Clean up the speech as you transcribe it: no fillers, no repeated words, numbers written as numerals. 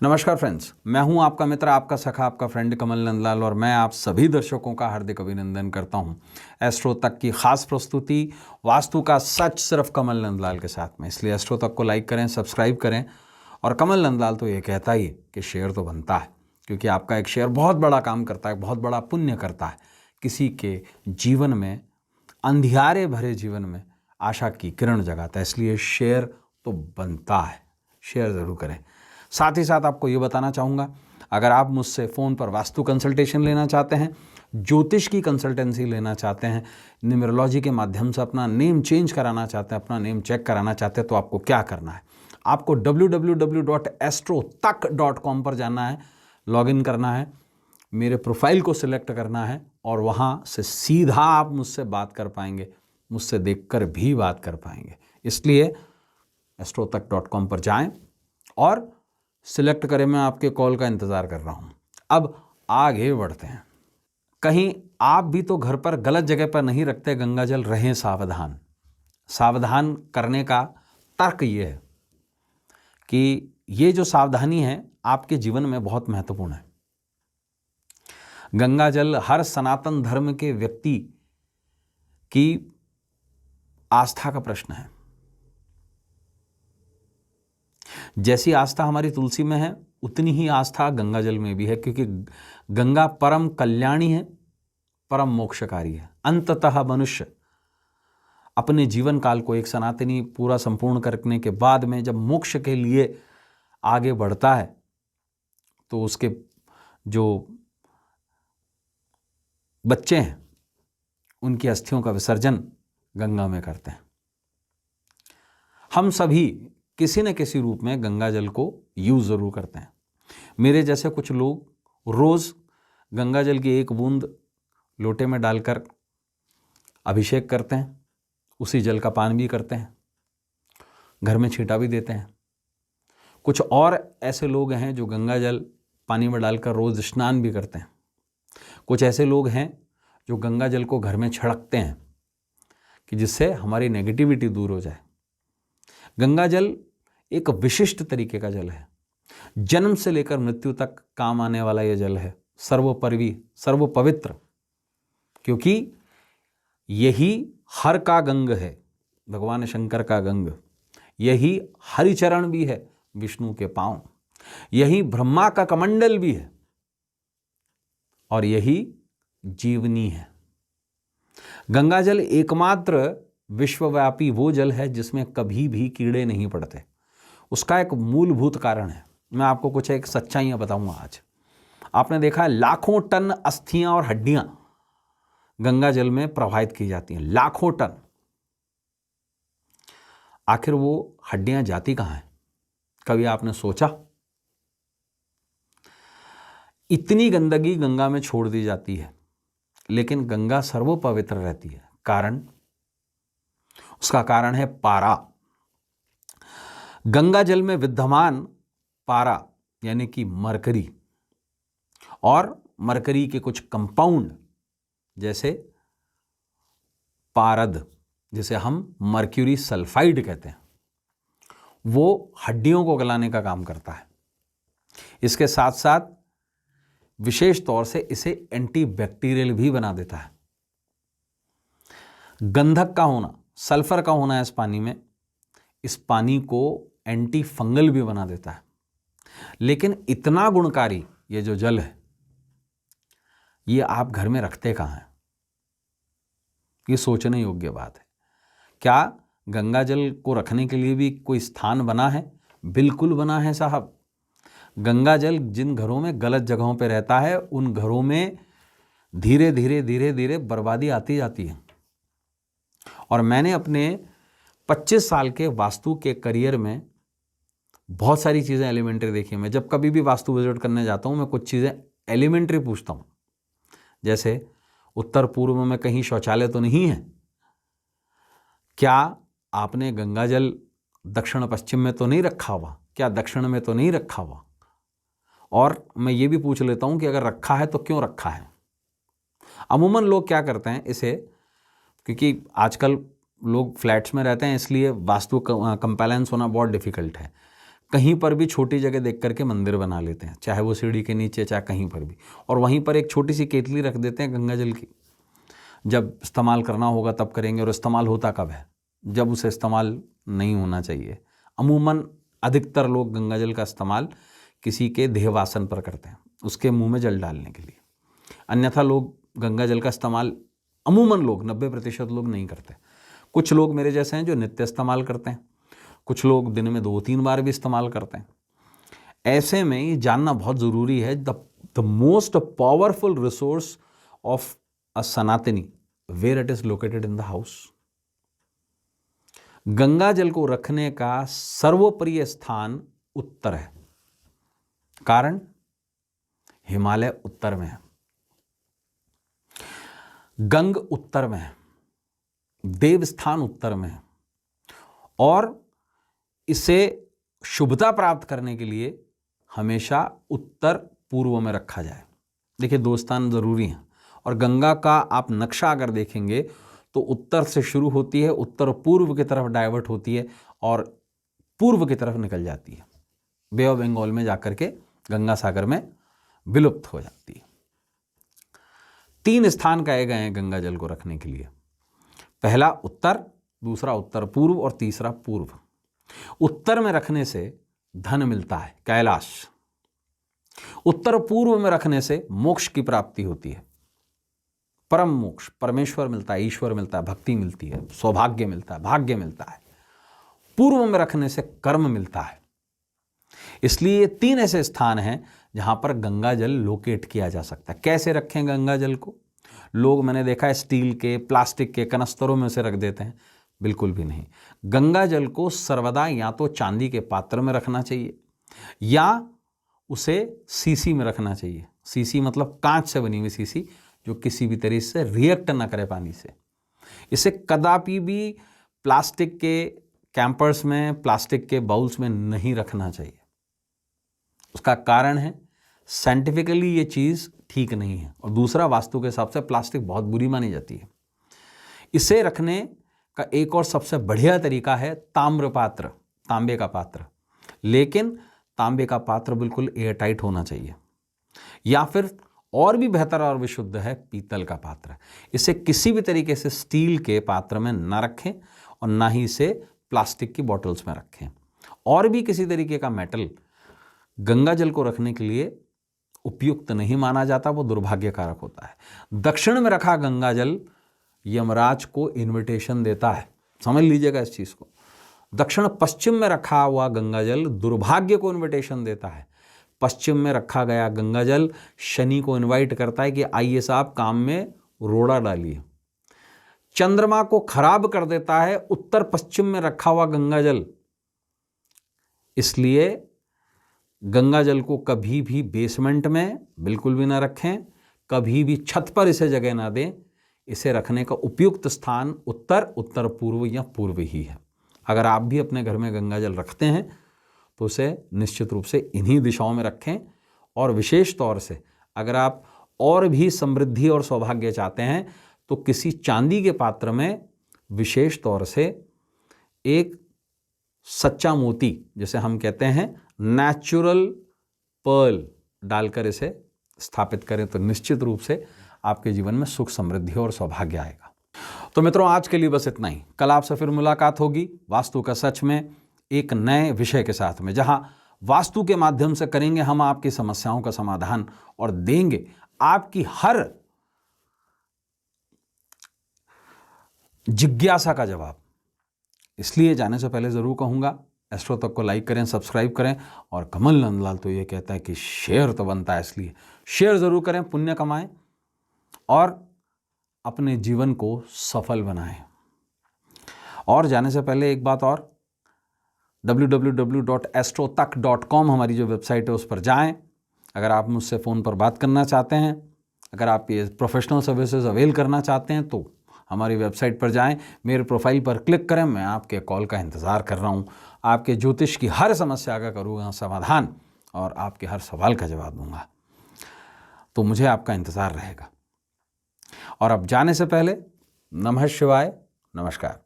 नमस्कार फ्रेंड्स, मैं हूं आपका मित्र, आपका सखा, आपका फ्रेंड कमल नंदलाल और मैं आप सभी दर्शकों का हार्दिक अभिनंदन करता हूं एस्ट्रो तक की खास प्रस्तुति वास्तु का सच सिर्फ कमल नंदलाल के साथ में। इसलिए एस्ट्रो तक को लाइक करें, सब्सक्राइब करें। और कमल नंदलाल तो ये कहता ही कि शेयर तो बनता है, क्योंकि आपका एक शेयर बहुत बड़ा काम करता है, बहुत बड़ा पुण्य करता है किसी के जीवन में, अंधियारे भरे जीवन में आशा की किरण जगाता है। इसलिए शेयर तो बनता है, शेयर ज़रूर करें। साथ ही साथ आपको ये बताना चाहूँगा, अगर आप मुझसे फ़ोन पर वास्तु कंसल्टेशन लेना चाहते हैं, ज्योतिष की कंसल्टेंसी लेना चाहते हैं, न्यूमरोलॉजी के माध्यम से अपना नेम चेंज कराना चाहते हैं, अपना नेम चेक कराना चाहते हैं, तो आपको क्या करना है? आपको www.astrotak.com पर जाना है, लॉगिन करना है, मेरे प्रोफाइल को सिलेक्ट करना है और वहाँ से सीधा आप मुझसे बात कर पाएंगे, मुझसे देखकर भी बात कर पाएंगे। इसलिए astrotak.com पर जाएं और सिलेक्ट करें। मैं आपके कॉल का इंतज़ार कर रहा हूं। अब आगे बढ़ते हैं। कहीं आप भी तो घर पर गलत जगह पर नहीं रखते गंगा जल, रहें सावधान। सावधान करने का तर्क ये है कि ये जो सावधानी है आपके जीवन में बहुत महत्वपूर्ण है। गंगा जल हर सनातन धर्म के व्यक्ति की आस्था का प्रश्न है। जैसी आस्था हमारी तुलसी में है, उतनी ही आस्था गंगा जल में भी है, क्योंकि गंगा परम कल्याणी है, परम मोक्षकारी है। अंततः मनुष्य अपने जीवन काल को एक सनातनी पूरा संपूर्ण करने के बाद में जब मोक्ष के लिए आगे बढ़ता है, तो उसके जो बच्चे हैं उनकी अस्थियों का विसर्जन गंगा में करते हैं। हम सभी किसी न किसी रूप में गंगा जल को यूज़ ज़रूर करते हैं। मेरे जैसे कुछ लोग रोज़ गंगा जल की एक बूंद लोटे में डालकर अभिषेक करते हैं, उसी जल का पान भी करते हैं, घर में छींटा भी देते हैं। कुछ और ऐसे लोग हैं जो गंगा जल पानी में डालकर रोज़ स्नान भी करते हैं। कुछ ऐसे लोग हैं जो गंगा जल को घर में छिड़कते हैं कि जिससे हमारी नेगेटिविटी दूर हो जाए। गंगा जल एक विशिष्ट तरीके का जल है। जन्म से लेकर मृत्यु तक काम आने वाला यह जल है, सर्वोपरि, सर्वपवित्र, क्योंकि यही हर का गंग है, भगवान शंकर का गंग। यही हरिचरण भी है, विष्णु के पांव। यही ब्रह्मा का कमंडल भी है और यही जीवनी है। गंगा जल एकमात्र विश्वव्यापी वो जल है जिसमें कभी भी कीड़े नहीं पड़ते। उसका एक मूलभूत कारण है। मैं आपको कुछ एक सच्चाइयाँ बताऊंगा आज। आपने देखा है लाखों टन अस्थियां और हड्डियां गंगा जल में प्रवाहित की जाती हैं, लाखों टन। आखिर वो हड्डियां जाती कहाँ हैं? कभी आपने सोचा? इतनी गंदगी गंगा में छोड़ दी जाती है, लेकिन गंगा सर्वपवित्र रहती है। कारण, उसका कारण है पारा। गंगा जल में विद्यमान पारा यानी कि मरकरी और मरकरी के कुछ कंपाउंड, जैसे पारद, जिसे हम मर्क्यूरी सल्फाइड कहते हैं, वो हड्डियों को गलाने का काम करता है। इसके साथ साथ विशेष तौर से इसे एंटीबैक्टीरियल भी बना देता है। गंधक का होना, सल्फर का होना इस पानी में, इस पानी को एंटी फंगल भी बना देता है। लेकिन इतना गुणकारी ये जो जल है, ये आप घर में रखते कहाँ हैं? ये सोचने योग्य बात है। क्या गंगा जल को रखने के लिए भी कोई स्थान बना है? बिल्कुल बना है साहब। गंगा जल जिन घरों में गलत जगहों पे रहता है, उन घरों में धीरे धीरे धीरे धीरे बर्बादी आती जाती है। और मैंने अपने 25 साल के वास्तु के करियर में बहुत सारी चीज़ें एलिमेंट्री देखी। मैं जब कभी भी वास्तु विजिट करने जाता हूँ, मैं कुछ चीज़ें एलिमेंट्री पूछता हूँ। जैसे उत्तर पूर्व में कहीं शौचालय तो नहीं है? क्या आपने गंगा जल दक्षिण पश्चिम में तो नहीं रखा हुआ? क्या दक्षिण में तो नहीं रखा हुआ? और मैं ये भी पूछ लेता हूँ कि अगर रखा है तो क्यों रखा है? अमूमन लोग क्या करते हैं इसे, क्योंकि आजकल लोग फ्लैट्स में रहते हैं, इसलिए वास्तु कंप्लायंस होना बहुत डिफिकल्ट है। कहीं पर भी छोटी जगह देख करके मंदिर बना लेते हैं, चाहे वो सीढ़ी के नीचे चाहे कहीं पर भी, और वहीं पर एक छोटी सी केतली रख देते हैं गंगा जल की। जब इस्तेमाल करना होगा तब करेंगे, और इस्तेमाल होता कब है? जब उसे इस्तेमाल नहीं होना चाहिए। अमूमन अधिकतर लोग गंगा जल का इस्तेमाल किसी के देहवासन पर करते हैं, उसके मुंह में जल डालने के लिए। अन्यथा लोग गंगा जल का इस्तेमाल, अमूमन लोग 90% लोग नहीं करते। कुछ लोग मेरे जैसे हैं जो नित्य इस्तेमाल करते हैं, कुछ लोग दिन में 2-3 बार भी इस्तेमाल करते हैं। ऐसे में ये जानना बहुत ज़रूरी है, the most powerful resource of a Sanatani, where it is located in the house. Ganga जल को रखने का सर्वोपरि स्थान उत्तर है। कारण, हिमालय उत्तर में है, गंग उत्तर में है, देवस्थान उत्तर में है, और इसे शुभता प्राप्त करने के लिए हमेशा उत्तर पूर्व में रखा जाए। देखिए, दो स्थान जरूरी हैं, और गंगा का आप नक्शा अगर देखेंगे तो उत्तर से शुरू होती है, उत्तर पूर्व की तरफ डाइवर्ट होती है और पूर्व की तरफ निकल जाती है, बे ऑफ बंगाल में जाकर के गंगा सागर में विलुप्त हो जाती है। 3 स्थान कहे गए हैं गंगा जल को रखने के लिए। पहला उत्तर, दूसरा उत्तर पूर्व, और तीसरा पूर्व। उत्तर में रखने से धन मिलता है, कैलाश। उत्तर पूर्व में रखने से मोक्ष की प्राप्ति होती है, परम मोक्ष, परमेश्वर मिलता है, ईश्वर मिलता है, भक्ति मिलती है, सौभाग्य मिलता है, भाग्य मिलता है। पूर्व में रखने से कर्म मिलता है। इसलिए ये 3 ऐसे स्थान हैं जहां पर गंगा जल लोकेट किया जा सकता है। कैसे रखें गंगा जल को? लोग, मैंने देखा है, स्टील के, प्लास्टिक के कनस्तरों में उसे रख देते हैं। बिल्कुल भी नहीं। गंगा जल को सर्वदा या तो चांदी के पात्र में रखना चाहिए, या उसे सीसी में रखना चाहिए। सीसी मतलब कांच से बनी हुई सीसी, जो किसी भी तरीके से रिएक्ट ना करे पानी से। इसे कदापि भी प्लास्टिक के कैंपर्स में, प्लास्टिक के बाउल्स में नहीं रखना चाहिए। उसका कारण है, साइंटिफिकली ये चीज़ ठीक नहीं है, और दूसरा, वास्तु के हिसाब से प्लास्टिक बहुत बुरी मानी जाती है। इसे रखने का एक और सबसे बढ़िया तरीका है ताम्र पात्र, तांबे का पात्र। लेकिन तांबे का पात्र बिल्कुल एयर टाइट होना चाहिए, या फिर और भी बेहतर और विशुद्ध है पीतल का पात्र। इसे किसी भी तरीके से स्टील के पात्र में ना रखें, और ना ही इसे प्लास्टिक की बॉटल्स में रखें। और भी किसी तरीके का मेटल गंगा जल को रखने के लिए उपयुक्त नहीं माना जाता, वो दुर्भाग्यकारक होता है। दक्षिण में रखा गंगा जल यमराज को इन्विटेशन देता है, समझ लीजिएगा इस चीज को। दक्षिण पश्चिम में रखा हुआ गंगा जल दुर्भाग्य को इन्विटेशन देता है। पश्चिम में रखा गया गंगा जल शनि को इनवाइट करता है कि आइए साहब, काम में रोड़ा डालिए। चंद्रमा को खराब कर देता है उत्तर पश्चिम में रखा हुआ गंगा जल। इसलिए गंगा जल को कभी भी बेसमेंट में बिल्कुल भी ना रखें, कभी भी छत पर इसे जगह ना दें। इसे रखने का उपयुक्त स्थान उत्तर, उत्तर पूर्व या पूर्व ही है। अगर आप भी अपने घर में गंगा जल रखते हैं तो उसे निश्चित रूप से इन्हीं दिशाओं में रखें। और विशेष तौर से अगर आप और भी समृद्धि और सौभाग्य चाहते हैं तो किसी चांदी के पात्र में विशेष तौर से एक सच्चा मोती, जिसे हम कहते हैं नेचुरल पर्ल, डालकर इसे स्थापित करें तो निश्चित रूप से आपके जीवन में सुख, समृद्धि और सौभाग्य आएगा। तो मित्रों, आज के लिए बस इतना ही। कल आपसे फिर मुलाकात होगी वास्तु का सच में एक नए विषय के साथ में, जहां वास्तु के माध्यम से करेंगे हम आपकी समस्याओं का समाधान और देंगे आपकी हर जिज्ञासा का जवाब। इसलिए जाने से पहले जरूर कहूंगा, एस्ट्रो तक को लाइक करें, सब्सक्राइब करें। और कमल नंदलाल तो ये कहता है कि शेयर तो बनता है, इसलिए शेयर जरूर करें, पुण्य कमाएं और अपने जीवन को सफल बनाएं। और जाने से पहले एक बात और, www.astrotak.com हमारी जो वेबसाइट है उस पर जाएं। अगर आप मुझसे फ़ोन पर बात करना चाहते हैं, अगर आप ये प्रोफेशनल सर्विसेज अवेल करना चाहते हैं तो हमारी वेबसाइट पर जाएं, मेरे प्रोफाइल पर क्लिक करें। मैं आपके कॉल का इंतज़ार कर रहा हूं। आपके ज्योतिष की हर समस्या का करूँगा समाधान और आपके हर सवाल का जवाब दूंगा। तो मुझे आपका इंतज़ार रहेगा। और अब जाने से पहले नमः शिवाय, नमस्कार।